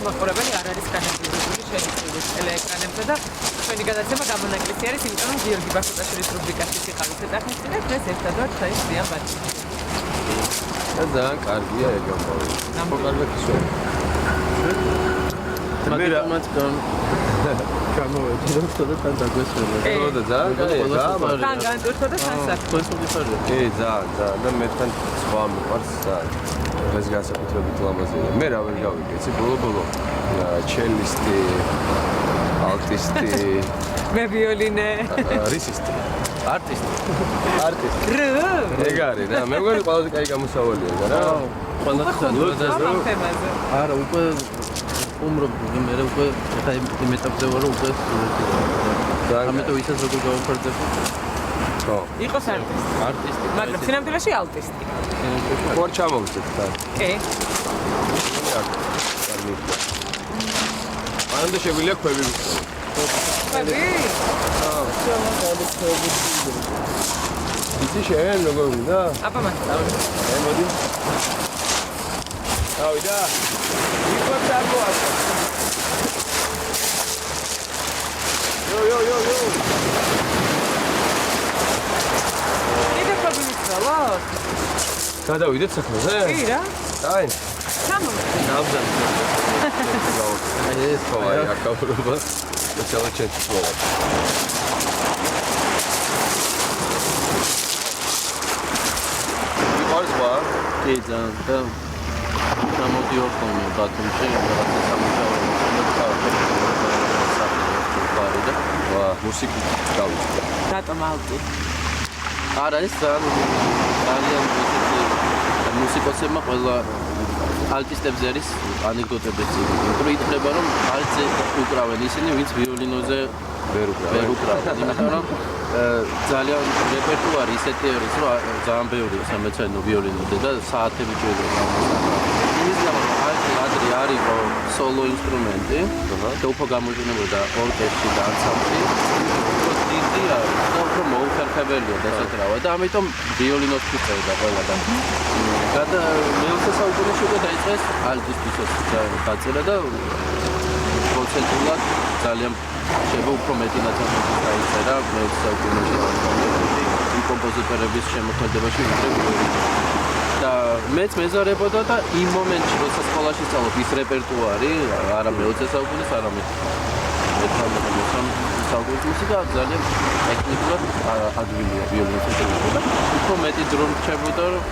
მოყურებელი არ არის განადგურებული ჩვენი წილის ტელეეკრანებზე და ჩვენი გადაცემა გამონაკლისი არის, იმიტომ რომ გიორგი ბახუტაშვილის რუბრიკაში სიყავის ეთახმის და დღეს ერთადვარ ჩვენს ზიან ბატონს. და ძალიან კარგია ეგ ამბავი. კარგად ისვენ. მაგიტომაც გამოვედი რომ ცოტა თან დაგვესვენა. და ძალიან კარგია. თან განტვირთვა და თან საქმე. კი, ძალიან და მე თან სხვა მიყვარს ეს განსაკუთრებით ლამაზია. მე რა ვერ გავიკეცი ბოლო ჩელისტი, ალტისტი, მე ვიოლინე, რისისტი, არტისტი. რ. ეგ არის რა, მე მგონი ყველაზე კაი გამოსავალია რა. არა, უკვე უმრობდი მე უკვე ხა იმ ეტაპზე ვარ უკვე ამიტომ ისაც როგორ გავაფარდებ. ხო. იყოს არტისტი, მაგრამ სინამდვილეში ალტისტი. ხوار ჩამოვცეთ თან. კი. მანამდე შეგვიძლია ქვევი ვიქცევი. ქვევი? იცი შენ როგორ უნდა? აბა მასწავლე. მოდი. ავიდა. იქ ჩამოაყო. Yo. კიდე ქვევი ვიქცევლოთ? გადავიდეთ საქმეზე? კი რა. აი. ჩამოვიდეთ. ეს ხო აი აკავრობა. სპეციალურად შეცვალა. კი ძალიან და მოდიოხ ხოლმე ბათუმში რაღაცა სამუშაო და ვა მუსიკით გავიწია. რატომ ალტი? არა ეს ძალიან მუსიკოსებმა ყველა ალტისტებზე არის ანეკდოტები. უფრო ითვლება რომ ალტზე უკრავენ ისინი ვინც ვიოლინოზე ვერ უკრავენ. იმიტომ რომ ძალიან რეპერტუარი ისეთი არის რომ ძალიან ბევრია სამეცნიერო ვიოლინოზე და საათები ჭირდება. იმის გამო ალტი ადრე არის სოლო ინსტრუმენტი და უფრო გამოიყენებოდა ორკესტრში და ანსამბლში. დიდია და უფრო მოუხერხებელია დასაკრავა და ამიტომ ვიოლინოს ვიწერდა ყველა და მეოცე საუკუნეში უკვე დაიწყეს ალტისტის დაწერა და კონცენტრულად ძალიან შეიძლება უფრო მეტი ნაწარმოები დაიწერა მეოცე საუკუნეში იმ კომპოზიტორების შემოქმედებაში ვიდრე და მეც მეზარებოდა და იმ მომენტში როცა სკოლაში სწავლობ ის რეპერტუარი არა მეოცე საუკუნის არამედ საუკუნის მუსიკა ძალიან ტექნიკურად ადვილია ვიოლინოზე და უფრო მეტი დრო რჩებოდა რომ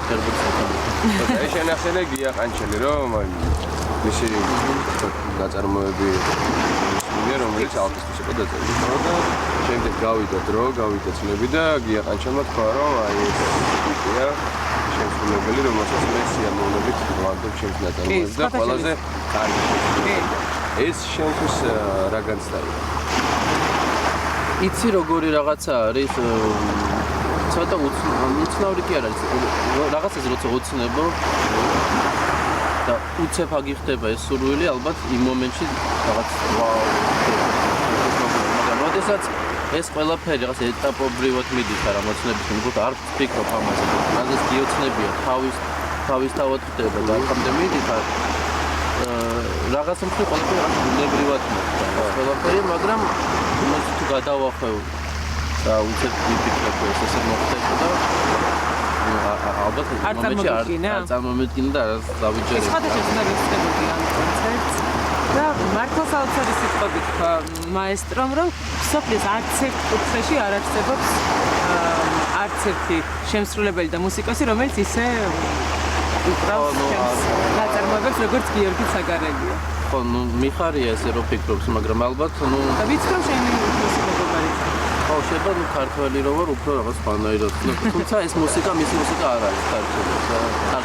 აი შენახსენე გია ყანჩელი რომ მისი ნაწარმოები ისმენია რომელიც ალტისტის იყო დაწერილი და შემდეგ გავიდა დრო, გავიდა წლები და გია ყანჩელმა თქვა რომ აი ეს იდეა შემსრულებელი რომელსაც მე სიამოვნებით ვვარდებ ჩემს ნაწარმოებს და ყველაზე კარგი ეს შენთვის რა განცდაა? იცი როგორი რაღაცა არის ცოტა უცნაური კი არ არის რაღაცას როცა ოცნებო და უცებ აგიხდება ეს სურვილი ალბათ იმ მომენტში რაღაც მაგრამ როდესაც ეს ყველაფერი რაღაც ეტაპობრივად მიდის რა მოცნების უბრალოდ არ ვფიქრობ ამაზე რადგან გიოცნებია თავის თავად ხდება და აქამდე მიდიხარ რაღაცა მხრივ ყველაფერი რაღაც ბუნებრივად მოხდა ყველაფერი მაგრამ იმას თუ გადავახევ და უცებ ვიფიქრებ ეს ესე მოხდება და ალბათ არ წარმომედგინა და არ დავიჯერებ. სხვადასხვა ცნობილი ხდებოდი ამ კონცერტს და მართლაც აუცარი სიტყვები თქვა მაესტრომ რომ სოფლის არც ერთ კუთხეში არ არსებობს არც ერთი შემსრულებელი და მუსიკოსი რომელიც ისე უკრავს ნაწარმოებებს როგორც გიორგი ცაგარელია. ხო, მიხარია ესე რომ ფიქრობს, მაგრამ ალბათ და ვიცი რომ შენი მუსიკოსი ხო, შეიძლება ქართველი რო ვარ, უფრო რაღაც სხვანაირად. თუმცა ეს მუსიკა, მის მუსიკა არ არის ქართული.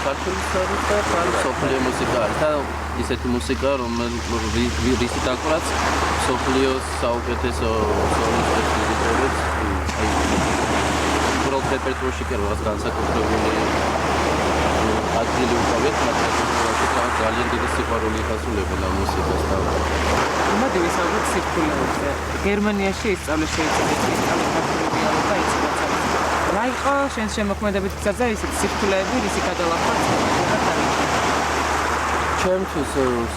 ქართული არის და სოფლიო მუსიკა არის. და ისეთი მუსიკა, რომელიც დაკვრაც სოფლიოს საუკეთესო სოლისტებს იწევს. აი, უბრალოდ რეპერტუარში კი რაღაც განსაკუთრებული ადგილი უკავიათ, მაგრამ ძალიან დიდი სიყვარული იხასულებენ ამ მუსიკას და მოდი ვისაუბროთ სიფხულეებზე. გერმანიაში ისწავლე შეიძლება ისწავლე ქართული დიალექტი იცოდა. რა იყო შენს შემოქმედებით გზაზე ისეთი სიფხულეები, რისი გადალახვა? ჩემთვის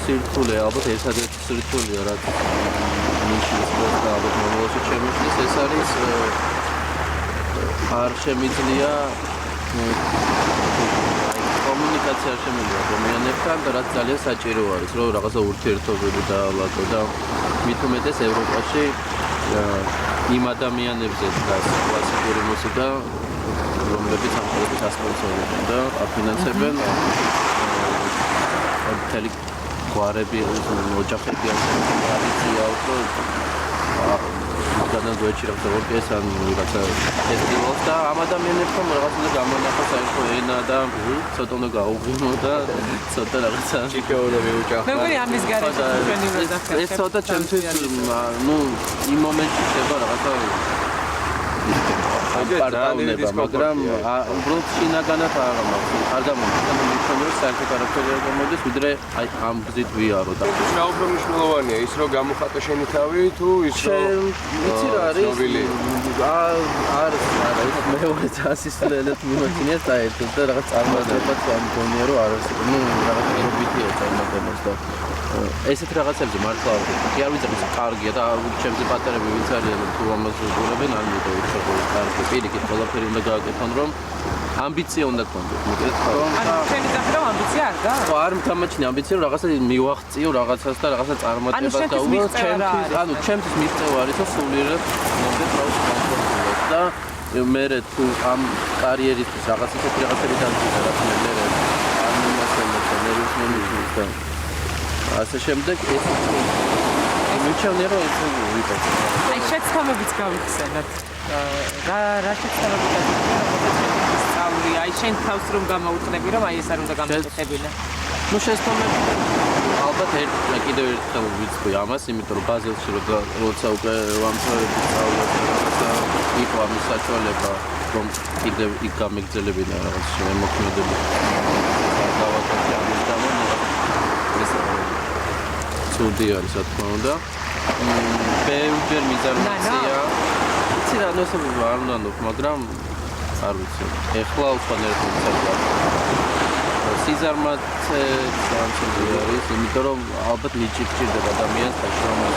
სირთულე ალბათ ერთადერთი სირთულეა რაც ნიშნის და ალბათ მომავალში შემიშლის ეს არის არ შემიძლია კომუნიკაცია არ შემიძლია ადამიანებთან და რაც ძალიან საჭირო არის რომ რაღაცა ურთიერთობები დაალაგო და მით უმეტეს ევროპაში იმ ადამიანებზე დგას კლასიკური მუსიკა რომლებიც ამ პროექტს ასპონსორებენ და აფინანსებენ მთელი გვარები ოჯახები ასე ტრადიცია უფრო განაგვეჭი რაღაცა ორკეს ან რაღაცა ფესტივალს და ამ ადამიანებთან რაღაც უნდა გამონახოს საერთო ენა და ცოტა უნდა გაუღიმო და ცოტა რაღაცა ჭიქეონები უჭახა. მე მგონი ამის გარეშე ჩვენი ვერდახარ. ეს ცოტა ჩემთვის ნუ იმ მომენტში ხდება რაღაცა პარტაუნება, მაგრამ უბრალოდ შინაგანად არ გამომდის. მithom რომ საერთოდ არაფერი არ გამოდის, ვიდრე აი ამ გზით ვიარო და რა უფრო მნიშვნელოვანია ის რომ გამოხატო შენი თავი თუ ის რომ ვიცი რა არის არა ის მეორე ასისტენტად მიმოჩნია საერთოდ და რაღაც წარმოადგენაც ამ გონია რომ არ არის ნუ რაღაც ერობითია წარმოადგენს და ესეთ რაღაცებზე მართლა არ ვიცი. კი არ ვიცი ეს კარგია და ჩემზე პატარები ვინც არიან თუ ამას უყურებენ არ მინდა უცხო კარგი პირიქით ყველაფერი უნდა გააკეთონ რომ ამბიცია უნდა გქონდეს. მოგეთ ხო? ანუ ჩვენი ძახი რომ ამბიცია არ და? ხო არ მითამაჩნია ამბიცია რომ რაღაცა მივახციო რაღაცას და რაღაცა წარმატებას და უბრალოდ ჩემთვის მიღწევა არის რომ სულიერად მომდე თავს გამოსულოთ და მე თუ ამ კარიერისთვის რაღაც ისეთი რაღაცები დამჭირდა რაც მე არ მიმასწავლეთ და ნერვისმენიჟმენტს და ასე შემდეგ ეს მიჩვენე რომ ეს ვიყავ. აი შეცდომებიც გავიხსენოთ. რა შეცდომები გასწავლი? აი შენ თავს რომ გამოუწნები რომ აი ეს არ უნდა გამოკეთებინა. ნუ შეცდომები ალბათ კიდევ ერთხელ ვიცი ამას, იმიტომ რომ ბაზელში როცა უკვე ვამთავრებდი სწავლას და იყო ამის საშუალება რომ კიდევ იქ გამეგზელებინა რაღაც შემოქმედები. დავაკეთე ამის გამო ეს ცუდი არის რა თქმა უნდა. ბევრჯერ მიზანია. იცი რა ნოსები არ უნდაო, მაგრამ არ ვიცი. ეხლა უცხოენერგო მიწევდა. სიზარმაც სამწუხაროა არის, იმიტომ რომ ალბათ ნიჭი გჭირდება ადამიანსაშრომას.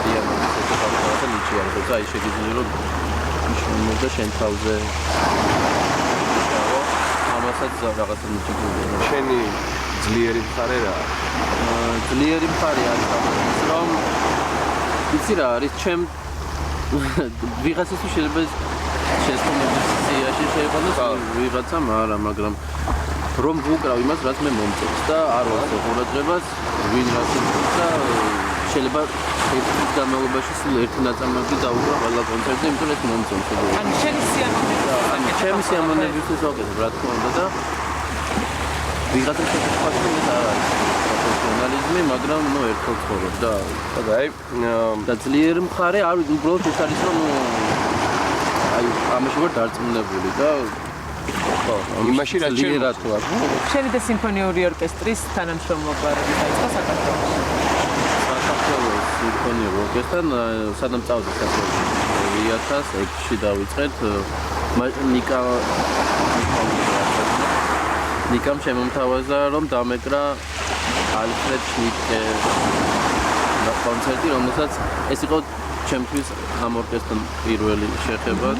დიაგნოზი შეფასება ნიჭი არის, თუმცა აი შეგიძლია რომ მოდა შენ თავზე ამასაც რაღაცა ნიჭი გჭირდება. შენი ძლიერი მხარე რა? ძლიერი მხარე არის ის რომ იცი რა არის ჩემ ვიღაცას შეიძლება შეცდომების სიაში შეიყვანოს ვიღაცამ არა მაგრამ რომ ვუკრავ იმას რაც მე მომწონს და არ ვასწავლ ყურადღებას ვინ რაც უმწონს და შეიძლება ერთი წლის განმავლობაში სულ ერთი ნაწარმოები დაუკრავ ყველა კონცერტზე იმიტომ ეს მომწონს ანუ შენი სიამოვნებაა ჩემი სიამოვნებისთვის ვაკეთებ რა თქმა უნდა და ვიღაცა შეფასება ეს არ არის პროფესიონალიზმი, მაგრამ ნუ ერთხელ ცხოვრობ და აი და ძლიერი მხარე არ უბრალოდ ეს არის რომ აი ამაში ვარ დარწმუნებული და ხო იმაში რაც ძლიერად ვარ. შენი და სიმფონიური ორკესტრის თანამშრომლობა დაიწყო საქართველოში. საქართველოს სიმფონიურ ორკესტრთან სანამ წავედი საქართველოში 2006-ში დავიწყეთ ნიკამ შემომთავაზა რომ დამეკრა ალფრედ შნიტკე კონცერტი რომელსაც ეს იყო ჩემთვის ამ ორკესტრთან პირველი შეხება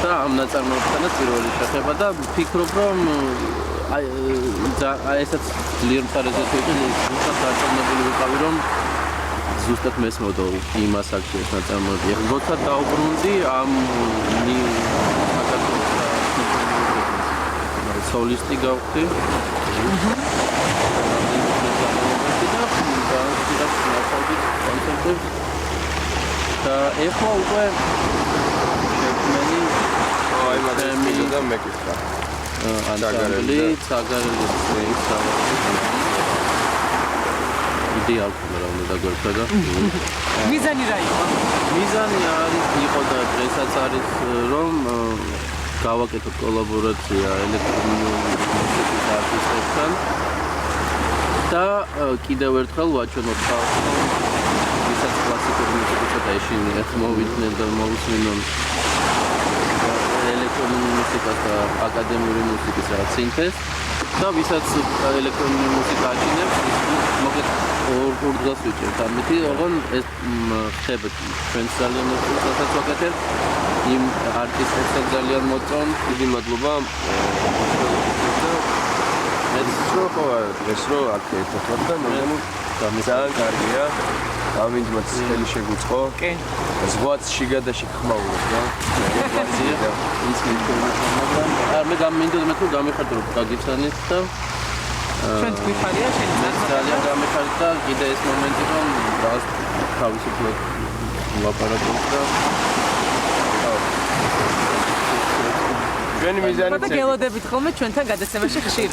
და ამ ნაწარმოებთანაც პირველი შეხება და ვფიქრობ რომ აი ესაც ძლიერ მხარეზე თვითონ ზუსტად დარწმუნებული ვიყავი რომ ზუსტად მესმოდა იმ ასაკში ეს ნაწარმოები. როცა დაუბრუნდი ამ სოლისტი გავხდი. და ეხლა უკვე შექმენი აი მაგას და მეკითხა. ანსამბლი ცაგარელი იდეალურად რა უნდა დაგვერთა და მიზანი რა იყო? მიზანი იყო და დღესაც არის რომ გავაკეთოთ კოლაბორაცია ელექტრონული მუსიკის არტისტებთან და კიდევ ერთხელ ვაჩვენოთ ხალხს ვისაც კლასიკური მუსიკა და ეშინიათ მოვიდნენ და მოусმინონ ელექტრონული მუსიკას და აკადემიური მუსიკის რაღაც სინთეზს და ვისაც ელექტრონული მუსიკა აჩინებს, მოკლედ ორ დღეს ვიჭერთ ამით, ოღონ ეს ხდება ჩვენს ძალიან უცნაურად ვაკეთებ. იმ არტისტებსაც ძალიან მოწონ. დიდი მადლობა. ეს რო დღეს რო აქ ერთად ვარ და მეგონი ძალიან კარგია. ამინდმაც ხელი შეგუწყო. კი. ზღვაც შიგადაში ხმაურობს რა. ის მაგრამ მე გამინდოდა თუ გამიხარდო დაგიცანით და ჩვენ გვიხარია შენი ძალიან გამიხარდა და კიდე ეს მომენტი რომ რაღაც თავისუფლად ლაპარაკობ და ჩვენი მიზანიც და გელოდებით ხოლმე ჩვენთან გადაცემაში ხშირად.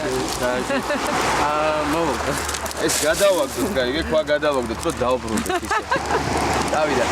მოვა ეს გადავაგდოთ, გაიგე, ქვა გადავაგდოთ, რომ დავბრუნდეთ ისე. დავიდა.